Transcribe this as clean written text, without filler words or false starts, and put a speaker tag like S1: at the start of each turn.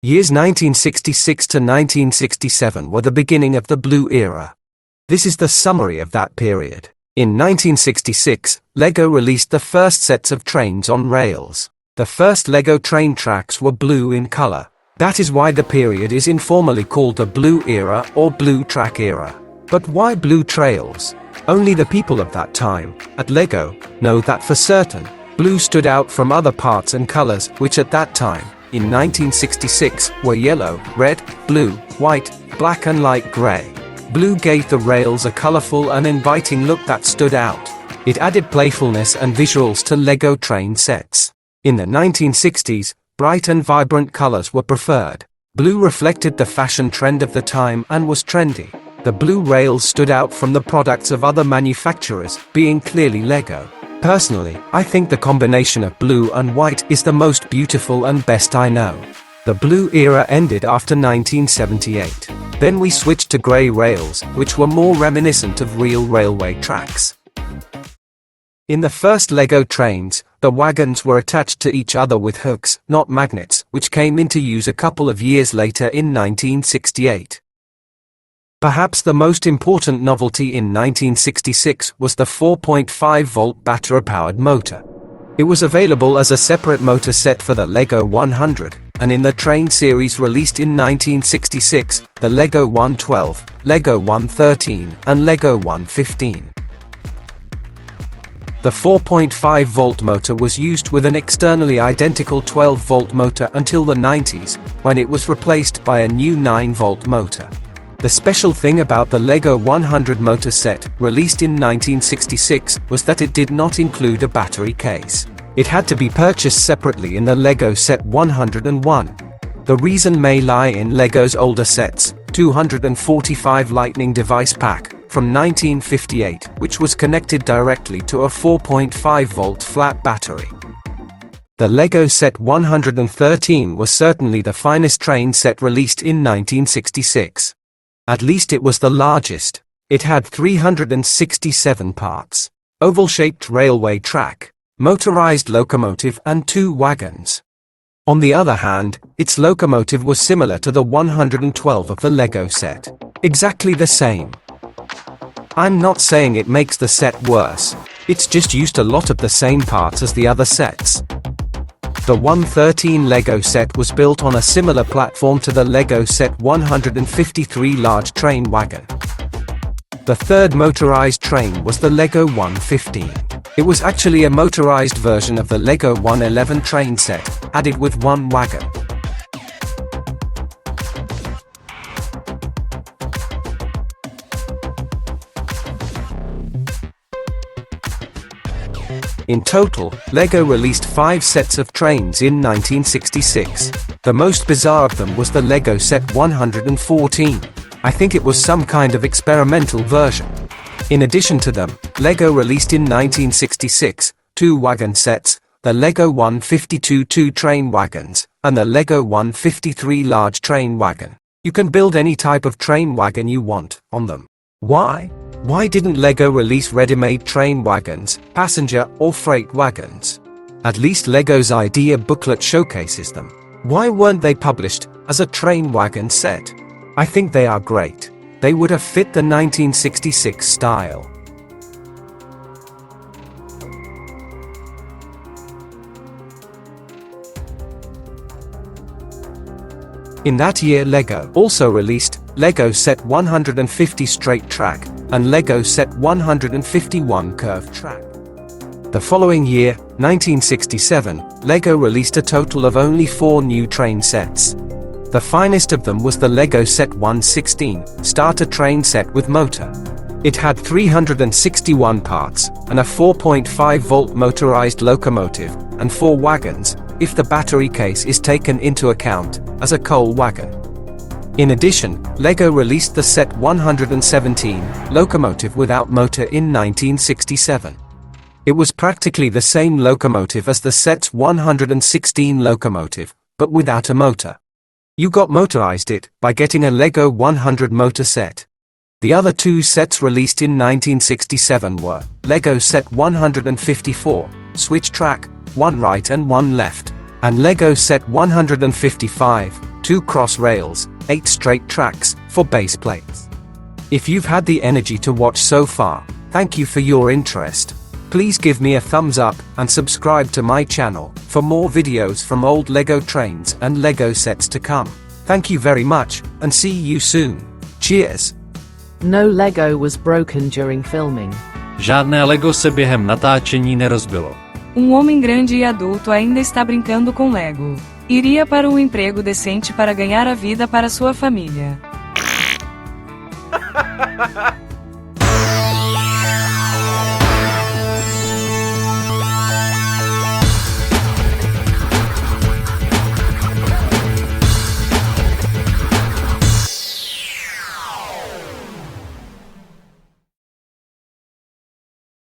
S1: Years 1966 to 1967 were the beginning of the Blue Era. This is the summary of that period. In 1966, LEGO released the first sets of trains on rails. The first LEGO train tracks were blue in color. That is why the period is informally called the Blue Era or Blue Track Era. But why blue trails? Only the people of that time, at LEGO, know that for certain. Blue stood out from other parts and colors, which at that time, in 1966, were yellow, red, blue, white, black and light gray. Blue gave the rails a colorful and inviting look that stood out. It added playfulness and visuals to LEGO train sets. In the 1960s, bright and vibrant colors were preferred. Blue reflected the fashion trend of the time and was trendy. The blue rails stood out from the products of other manufacturers, being clearly LEGO. Personally, I think the combination of blue and white is the most beautiful and best I know. The Blue Era ended after 1978. Then we switched to grey rails, which were more reminiscent of real railway tracks. In the first LEGO trains, the wagons were attached to each other with hooks, not magnets, which came into use a couple of years later in 1968. Perhaps the most important novelty in 1966 was the 4.5-volt battery-powered motor. It was available as a separate motor set for the LEGO 100, and in the train series released in 1966, the LEGO 112, LEGO 113, and LEGO 115. The 4.5-volt motor was used with an externally identical 12-volt motor until the 90s, when it was replaced by a new 9-volt motor. The special thing about the LEGO 100 motor set, released in 1966, was that it did not include a battery case. It had to be purchased separately in the LEGO set 101. The reason may lie in LEGO's older sets, 245 Lightning device pack, from 1958, which was connected directly to a 4.5-volt flat battery. The LEGO set 113 was certainly the finest train set released in 1966. At least it was the largest. It had 367 parts. Oval-shaped railway track, motorized locomotive and 2 wagons. On the other hand, its locomotive was similar to the 112 of the LEGO set. Exactly the same. I'm not saying it makes the set worse. It's just used a lot of the same parts as the other sets. The 113 LEGO set was built on a similar platform to the LEGO set 153 large train wagon. The third motorized train was the LEGO 115. It was actually a motorized version of the LEGO 111 train set, added with 1 wagon. In total, LEGO released 5 sets of trains in 1966. The most bizarre of them was the LEGO set 114. I think it was some kind of experimental version. In addition to them, LEGO released in 1966, 2 wagon sets, the LEGO 152 2 train wagons, and the LEGO 153 large train wagon. You can build any type of train wagon you want on them. Why? Why didn't LEGO release ready-made train wagons, passenger or freight wagons? At least LEGO's idea booklet showcases them. Why weren't they published as a train wagon set? I think they are great. They would have fit the 1966 style. In that year LEGO also released LEGO set 150 straight track and LEGO set 151 curved track. The following year, 1967, LEGO released a total of only 4 new train sets. The finest of them was the LEGO set 116, starter train set with motor. It had 361 parts, and a 4.5-volt motorized locomotive, and 4 wagons, if the battery case is taken into account, as a coal wagon. In addition, LEGO released the set 117, locomotive without motor in 1967. It was practically the same locomotive as the set's 116 locomotive, but without a motor. You got motorized it by getting a LEGO 100 motor set. The other 2 sets released in 1967 were LEGO set 154, switch track, 1 right and 1 left, and LEGO set 155, 2 cross rails, 8 straight tracks, for base plates. If you've had the energy to watch so far, thank you for your interest. Please give me a thumbs up and subscribe to my channel for more videos from old Lego trains and Lego sets to come. Thank you very much, and see you soon. Cheers!
S2: No Lego was broken during filming.
S3: Žádné Lego se během natáčení nerozbilo.
S4: Homem grande e adulto ainda está brincando com Lego. Iria para um emprego decente para ganhar a vida para sua família.